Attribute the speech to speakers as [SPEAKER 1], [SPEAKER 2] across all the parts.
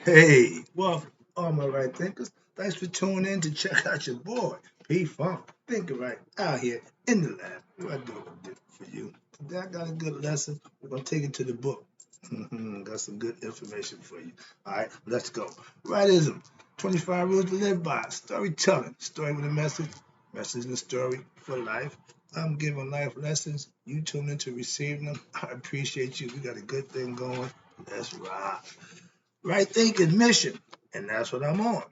[SPEAKER 1] Hey, well, all my right thinkers, thanks for tuning in to check out your boy, P Funk, thinking right out here in the lab. What I do for you. Today I got a good lesson. We're going to take it to the book. Got some good information for you. All right, let's go. Rightism, 25 rules to live by. Storytelling, story with a message and story for life. I'm giving life lessons. You tune in to receive them. I appreciate you. We got a good thing going. Let's ride. Right thinking mission, and that's what I'm on,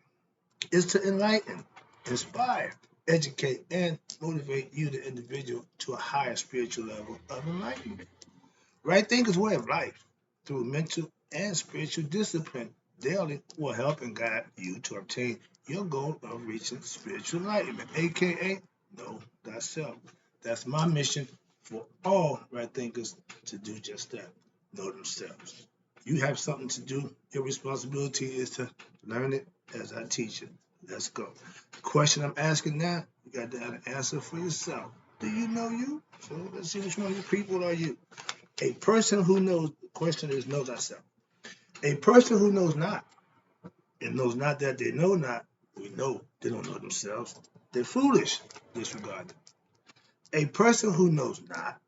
[SPEAKER 1] is to enlighten, inspire, educate, and motivate you, the individual, to a higher spiritual level of enlightenment. Right thinking's way of life, through mental and spiritual discipline, daily will help and guide you to obtain your goal of reaching spiritual enlightenment, aka know thyself. That's my mission for all right thinkers to do just that, know themselves. You have something to do. Your responsibility is to learn it as I teach it. Let's go. The question I'm asking now, you got to have an answer for yourself. Do you know you? So let's see which one of the people are you. A person who knows, the question is, know thyself. A person who knows not, and knows not that they know not, we know they don't know themselves. They're foolish, disregard them. A person who knows not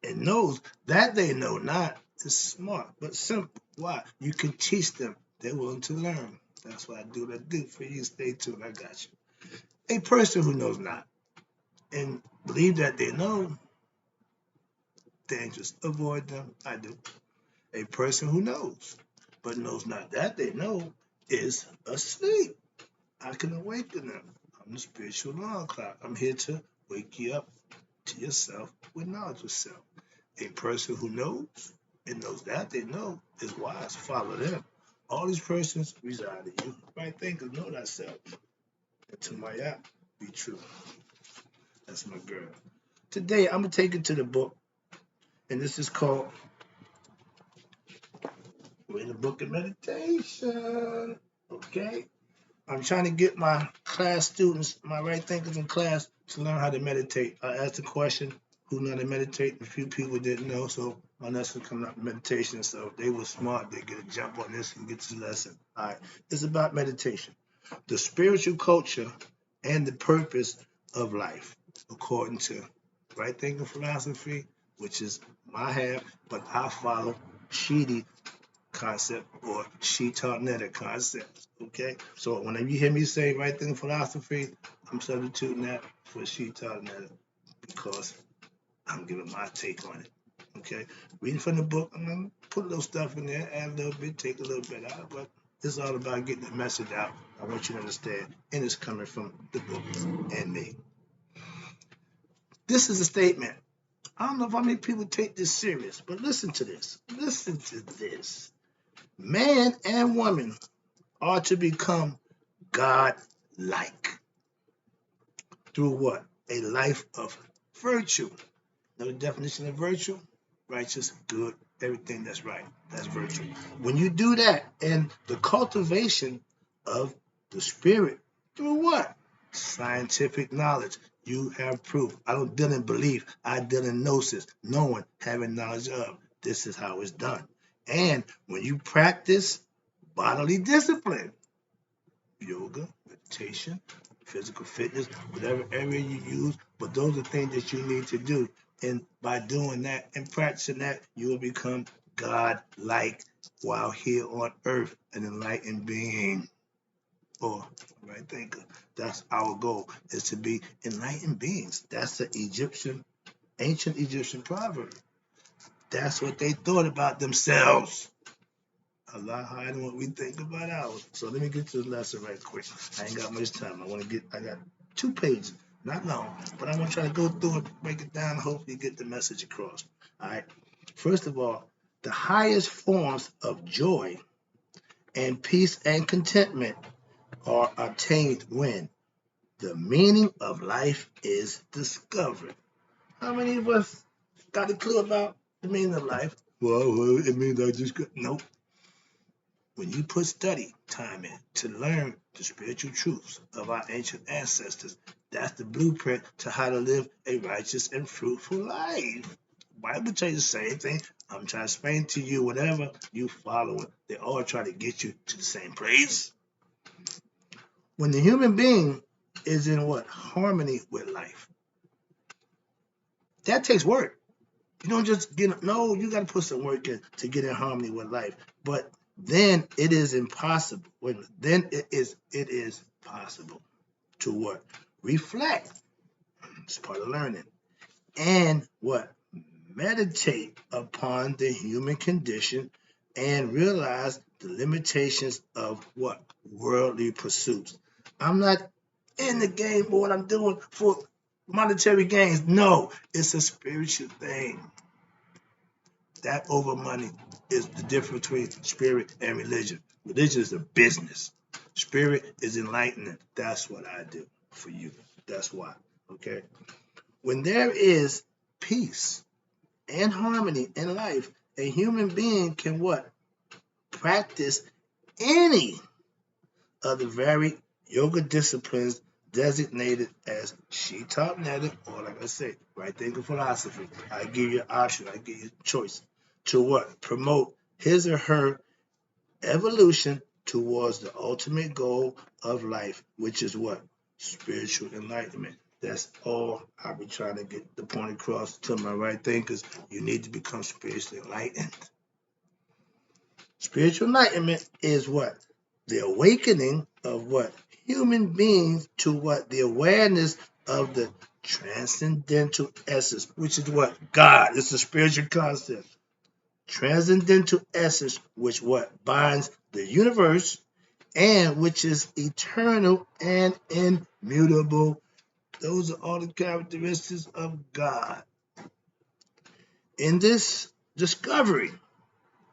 [SPEAKER 1] and knows that they know not is smart, but simple. Why? You can teach them. They're willing to learn. That's what I do. That do for you. Stay tuned. I got you. A person who knows not and believe that they know, dangerous. Avoid them. I do. A person who knows, but knows not that they know, is asleep. I can awaken them. I'm the spiritual alarm clock. I'm here to wake you up to yourself with knowledge of self. A person who knows and knows that they know is wise. Follow them. All these persons reside in you. Right thinkers know thyself. And to my app, be true. That's my girl. Today, I'm going to take it to the book, and this is called Read a Book of Meditation. Okay? I'm trying to get my class students, my right thinkers in class, to learn how to meditate. I asked the question, who know how to meditate? A few people didn't know, so my lesson coming up with meditation. So if they were smart, they get a jump on this and get this lesson. All right, it's about meditation, the spiritual culture, and the purpose of life, according to right thinking philosophy, which is my half, but I follow Sheedy concept or she taught Netta concepts. Okay, so whenever you hear me say right thing philosophy, I'm substituting that for she taught Netta because I'm giving my take on it. Okay, reading from the book, I'm gonna put a little stuff in there, add a little bit, take a little bit out, but it's all about getting the message out. I want you to understand, and it's coming from the book and me. This is a statement. I don't know if how many people take this serious, but listen to this. Listen to this. Man and woman are to become God-like through what? A life of virtue. Now, the definition of virtue? Righteous, good, everything that's right. That's virtue. When you do that, and the cultivation of the spirit through what? Scientific knowledge. You have proof. I don't deal in belief. I deal in gnosis, knowing, having knowledge of. This is how it's done. And when you practice bodily discipline, yoga, meditation, physical fitness, whatever area you use, but those are things that you need to do. And by doing that and practicing that, you will become God-like while here on earth, an enlightened being. Or right thinker. That's our goal, is to be enlightened beings. That's the ancient Egyptian proverb. That's what they thought about themselves. A lot higher than what we think about ours. So let me get to the lesson right quick. I ain't got much time. I got 2 pages, not long, but I want to try to go through it, break it down, and hopefully get the message across. All right. First of all, the highest forms of joy and peace and contentment are obtained when the meaning of life is discovered. How many of us got a clue about the meaning of life? Well, it means I just got, nope. When you put study time in to learn the spiritual truths of our ancient ancestors, that's the blueprint to how to live a righteous and fruitful life. The Bible tells you the same thing. I'm trying to explain to you, whatever you follow, they all try to get you to the same place. When the human being is in what? Harmony with life. That takes work. You don't just get, no, you got to put some work in to get in harmony with life. But then it is impossible. Then it is possible to what? Reflect. It's part of learning. And what? Meditate upon the human condition and realize the limitations of what? Worldly pursuits. I'm not in the game for what I'm doing for monetary gains. No, it's a spiritual thing. That over money is the difference between spirit and religion. Religion is a business. Spirit is enlightenment. That's what I do for you. That's why. Okay. When there is peace and harmony in life, a human being can what? Practice any of the varied yoga disciplines designated as Shita Netta, or like I say, right thinking philosophy. I give you an option, I give you a choice to what? Promote his or her evolution towards the ultimate goal of life, which is what? Spiritual enlightenment. That's all I've been trying to get the point across to my right thinkers. You need to become spiritually enlightened. Spiritual enlightenment is what? The awakening of what? Human beings to what? The awareness of the transcendental essence, which is what? God. It's a spiritual concept. Transcendental essence, which what? Binds the universe and which is eternal and immutable. Those are all the characteristics of God. In this discovery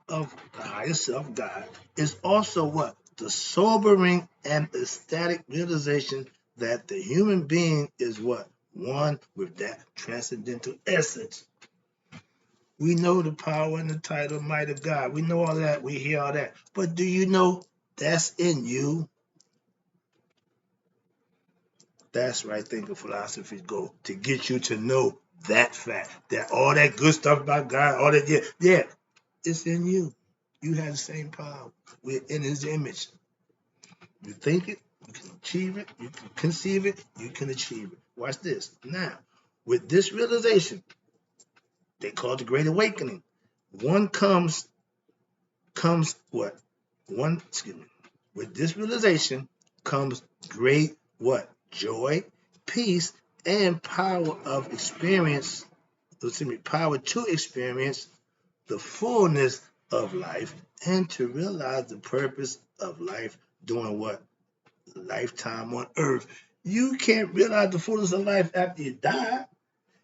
[SPEAKER 1] of the higher self, God, is also what? The sobering and ecstatic realization that the human being is what? One with that transcendental essence. We know the power and the title, might of God. We know all that. We hear all that. But do you know that's in you? That's right thinking philosophy's goal, to get you to know that fact, that all that good stuff about God, all that, yeah, it's in you. You have the same power. We're in his image. You think it, you can achieve it, you can conceive it, you can achieve it. Watch this. Now, with this realization, they call it the Great Awakening. One comes what? With this realization comes great what? Joy, peace, and power of experience. Power to experience the fullness of life and to realize the purpose of life during what? Lifetime on earth. You can't realize the fullness of life after you die.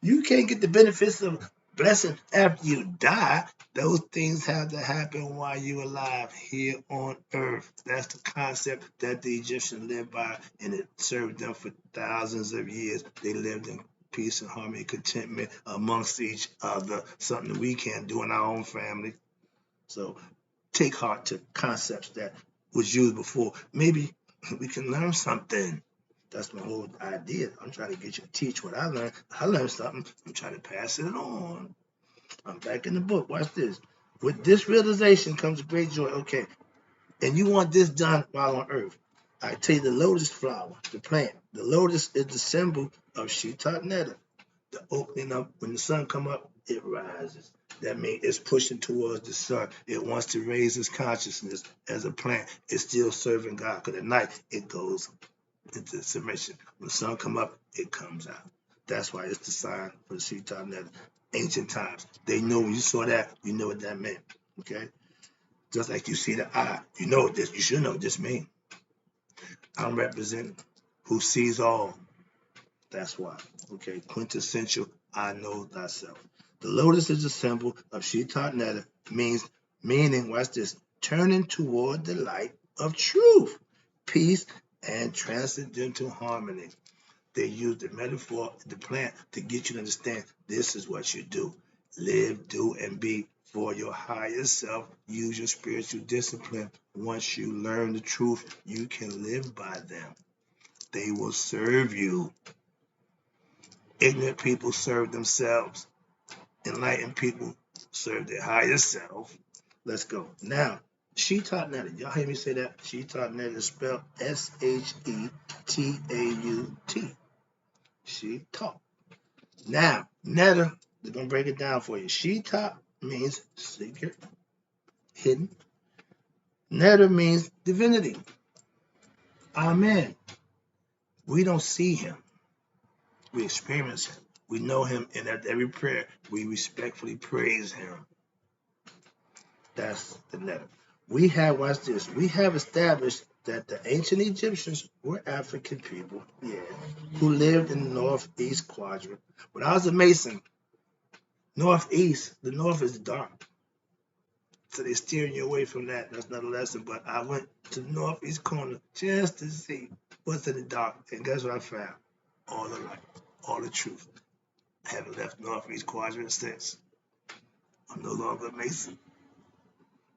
[SPEAKER 1] You can't get the benefits of blessing after you die. Those things have to happen while you're alive here on earth. That's the concept that the Egyptians lived by, and it served them for thousands of years. They lived in peace and harmony and contentment amongst each other, something that we can't do in our own family. So take heart to concepts that was used before. Maybe we can learn something. That's my whole idea. I'm trying to get you to teach what I learned. I learned something. I'm trying to pass it on. I'm back in the book. Watch this. With this realization comes great joy. Okay. And you want this done while on earth. I tell you, the lotus flower, the plant. The lotus is the symbol of Shita Netta. The opening up, when the sun come up, it rises. That means it's pushing towards the sun. It wants to raise its consciousness as a plant. It's still serving God. Because at night, it goes into submission. When the sun come up, it comes out. That's why it's the sign for the Shita Netta. Ancient times. They know when you saw that, you know what that meant. Okay? Just like you see the eye. You know what this, you should know what this means. I'm representing who sees all. That's why. Okay, quintessential, I know thyself. The lotus is a symbol of Shita Netta, meaning, watch this, turning toward the light of truth, peace, and transcendental harmony. They use the metaphor of the plant to get you to understand this is what you do. Live, do, and be for your higher self. Use your spiritual discipline. Once you learn the truth, you can live by them. They will serve you. Ignorant people serve themselves. Enlightened people serve their higher self. Let's go. Now, she taught Netta. Y'all hear me say that? She taught Netta is spelled Shetaught. She taught. Now, Netta, they're going to break it down for you. She taught means secret, hidden. Netta means divinity. Amen. We don't see him. We experience him. We know him, and at every prayer, we respectfully praise him. That's the letter. We have, watch this, we have established that the ancient Egyptians were African people, who lived in the northeast quadrant. When I was a Mason, northeast, the north is dark. So they're steering you away from that. That's not a lesson, but I went to the northeast corner just to see what's in the dark. And guess what I found? All the light, all the truth. I haven't left northeast quadrant since. I'm no longer a Mason.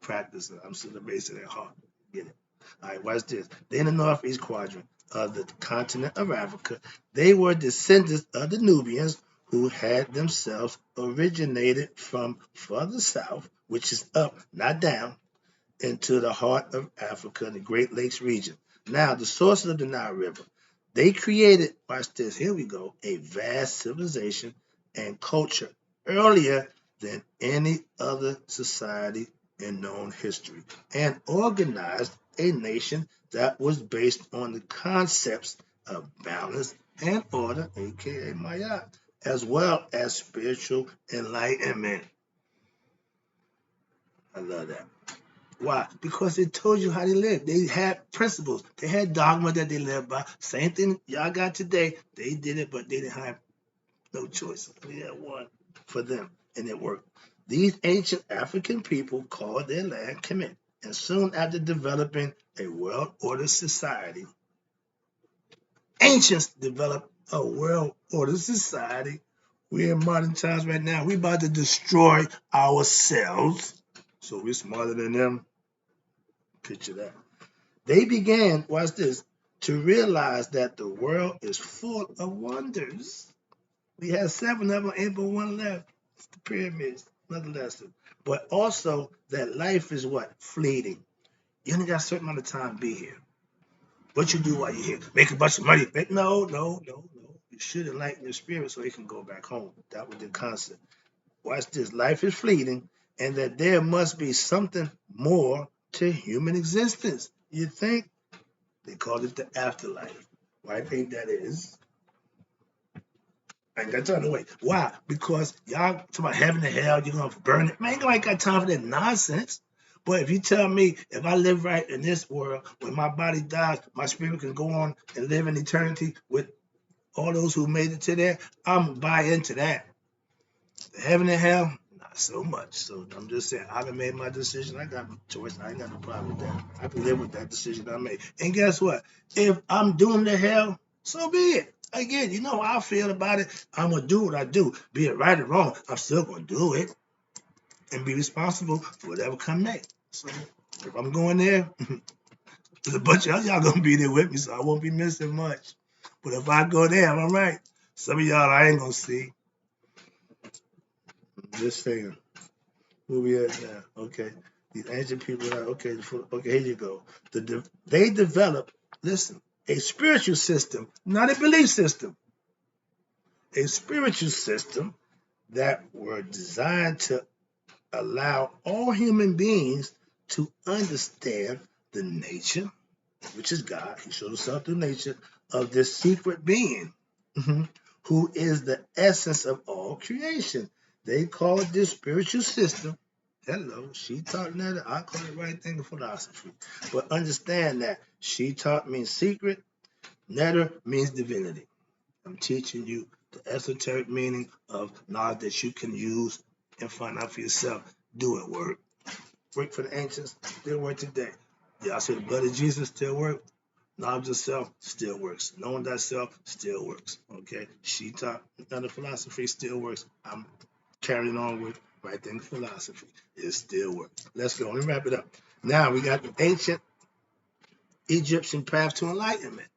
[SPEAKER 1] Practicing. I'm still a Mason at heart. Get it? All right, watch this. They're in the northeast quadrant of the continent of Africa. They were descendants of the Nubians who had themselves originated from further south, which is up, not down, into the heart of Africa, the Great Lakes region. Now, the sources of the Nile River. They created, watch this, here we go, a vast civilization and culture earlier than any other society in known history, and organized a nation that was based on the concepts of balance and order, aka Maya, as well as spiritual enlightenment. I love that. Why? Because it told you how they lived. They had principles. They had dogma that they lived by. Same thing y'all got today. They did it, but they didn't have no choice. We had one for them, and it worked. These ancient African people called their land Kemet, and soon after developing a world order society, ancients developed a world order society. We're in modern times right now. We're about to destroy ourselves. So we're smarter than them. Picture that. They began, watch this, to realize that the world is full of wonders. We had 7 of them, ain't but one left. It's the pyramids, another lesson. But also that life is what? Fleeting. You only got a certain amount of time to be here. What you do while you're here? Make a bunch of money. No. You should enlighten your spirit so you can go back home. That was the concept. Watch this. Life is fleeting, and that there must be something more to human existence. You think? They call it the afterlife. What I think that is. I ain't got time to wait. Why? Because y'all talking about heaven and hell, you're gonna burn it. Man, I ain't got time for that nonsense. But if you tell me if I live right in this world, when my body dies, my spirit can go on and live in eternity with all those who made it to there, I'm gonna buy into that. Heaven and hell, not so much. So I'm just saying, I done made my decision. I got no choice. I ain't got no problem with that. I can live with that decision I made. And guess what? If I'm doomed to hell, so be it. Again, you know how I feel about it. I'm gonna do what I do. Be it right or wrong, I'm still gonna do it and be responsible for whatever come next. So if I'm going there, there's a bunch of y'all gonna be there with me, so I won't be missing much. But if I go there, I'm all right. Some of y'all I ain't gonna see. Just saying. Where we at now? Okay. These ancient people are okay. Okay, here you go. They developed, listen, a spiritual system, not a belief system. A spiritual system that were designed to allow all human beings to understand the nature, which is God. He showed himself through nature of this secret being, who is the essence of all creation. They call it this spiritual system. Hello, she taught that. I call it right thing of philosophy. But understand that she taught means secret, netter means divinity. I'm teaching you the esoteric meaning of knowledge that you can use and find out for yourself. Do it, work. Work for the ancients, still work today. Y'all say the blood of Jesus still work? Knowledge of self still works. Knowing thyself still works. Okay? She taught another philosophy still works. I'm carrying on with right thing philosophy. It still works. Let's go. Let me wrap it up. Now we got the ancient Egyptian path to enlightenment.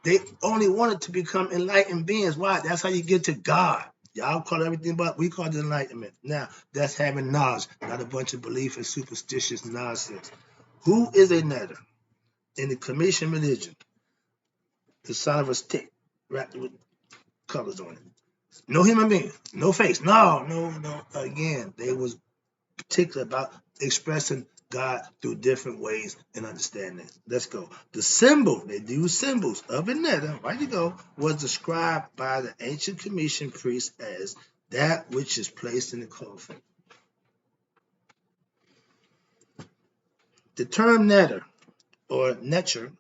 [SPEAKER 1] They only wanted to become enlightened beings. Why? That's how you get to God. Y'all call everything but we call it enlightenment. Now, that's having knowledge, not a bunch of belief and superstitious nonsense. Who is a netter? In the Commission religion, the sign of a stick wrapped with colors on it. No human being, no face. No. Again, they was particular about expressing God through different ways and understanding. Let's go. The symbol, they do symbols of a netter, right you go, was described by the ancient Commission priests as that which is placed in the coffin. The term netter or netcher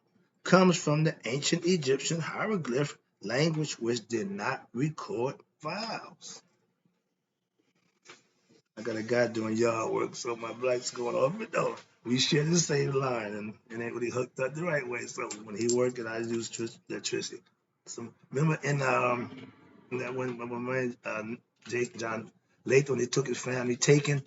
[SPEAKER 1] comes from the ancient Egyptian hieroglyph language which did not record vowels. I got a guy doing yard work, so my black's going off, but no, we share the same line, and it ain't really hooked up the right way. So when he working, I use electricity. So remember in that when my man Jake John Latham, they took his family taken,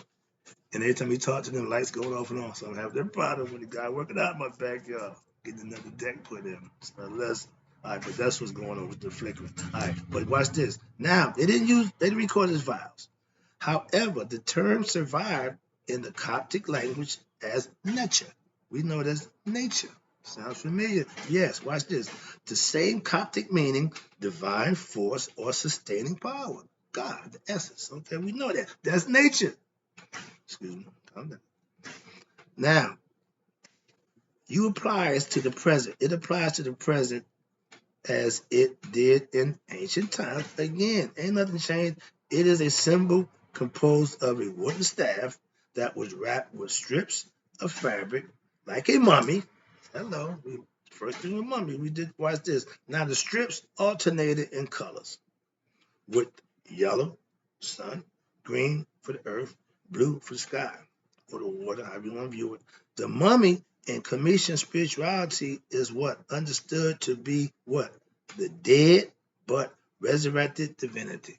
[SPEAKER 1] and every time he talked to them, lights going off and on. So I'm having their problem with the guy working out in my backyard, getting another deck put in. So let's. All right, but that's what's going on with the flickering. All right, but watch this. Now they didn't record his vowels. However, the term survived in the Coptic language as nature. We know it as nature. Sounds familiar? Yes, watch this. The same Coptic meaning, divine force or sustaining power. God, the essence. Okay, we know that. That's nature. Excuse me. Calm down. Now, you applies to the present. It applies to the present as it did in ancient times. Again, ain't nothing changed. It is a symbol composed of a wooden staff that was wrapped with strips of fabric like a mummy. Hello, first thing with mummy, we did, watch this. Now the strips alternated in colors with yellow, sun, green for the earth, blue for the sky, or the water, however you want to view it. The mummy in Commission spirituality is what? Understood to be what? The dead but resurrected divinity.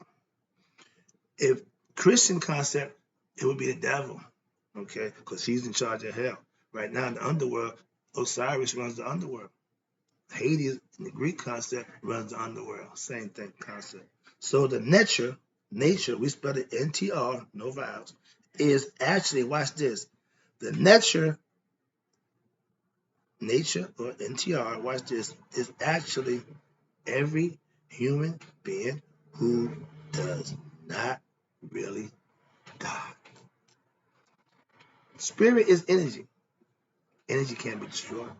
[SPEAKER 1] If Christian concept, it would be the devil, okay? Because he's in charge of hell. Right now in the underworld, Osiris runs the underworld. Hades, in the Greek concept, runs the underworld. Same thing, concept. So the nature, we spell it NTR, no vowels, is actually, watch this, the nature or NTR, watch this, is actually every human being who does not really die. Spirit is energy. Energy can't be destroyed.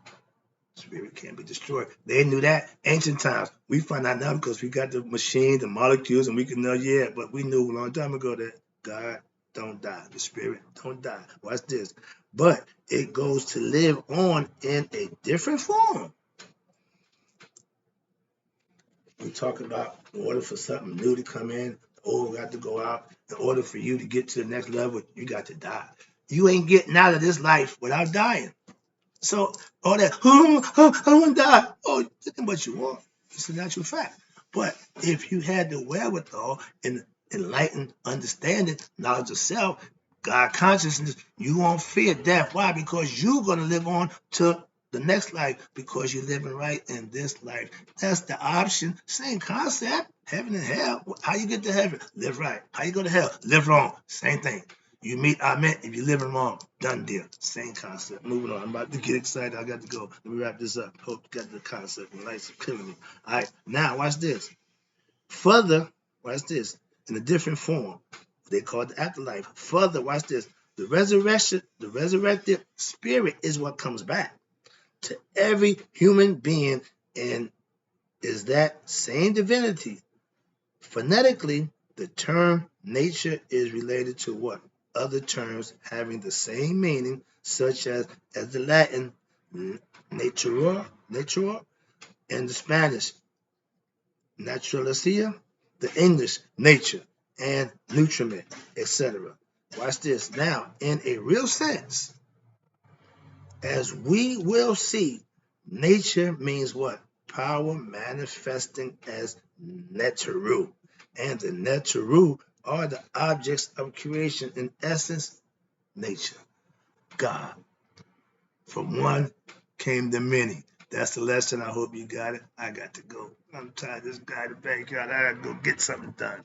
[SPEAKER 1] Spirit can't be destroyed. They knew that ancient times. We find out now because we got the machine, the molecules, and we can know, yeah, but we knew a long time ago that God don't die. The spirit don't die. Watch this. But it goes to live on in a different form. We talk about in order for something new to come in, the old got to go out. In order for you to get to the next level, you got to die. You ain't getting out of this life without dying. So all that, I don't want to die. Oh, think what you want. It's a natural fact. But if you had the wherewithal and enlightened understanding, knowledge of self, God consciousness, you won't fear death. Why? Because you're going to live on to the next life because you're living right in this life. That's the option. Same concept. Heaven and hell. How you get to heaven? Live right. How you go to hell? Live wrong. Same thing. You meet Amen if you're living wrong. Done deal. Same concept. Moving on. I'm about to get excited. I got to go. Let me wrap this up. Hope you got the concept. The lights are killing me. All right. Now, watch this. Further, watch this. In a different form. They call it the afterlife. Further, watch this. The resurrected spirit is what comes back to every human being and is that same divinity. Phonetically, the term nature is related to what? Other terms having the same meaning, such as the Latin natura, and the Spanish naturaleza, the English nature, and nutriment, etc. Watch this. Now, in a real sense, as we will see, nature means what? Power manifesting as neteru. And the neteru are the objects of creation, in essence, nature, God. From one came the many. That's the lesson. I hope you got it. I got to go. I'm tired of this guy in the backyard. I got to go get something done.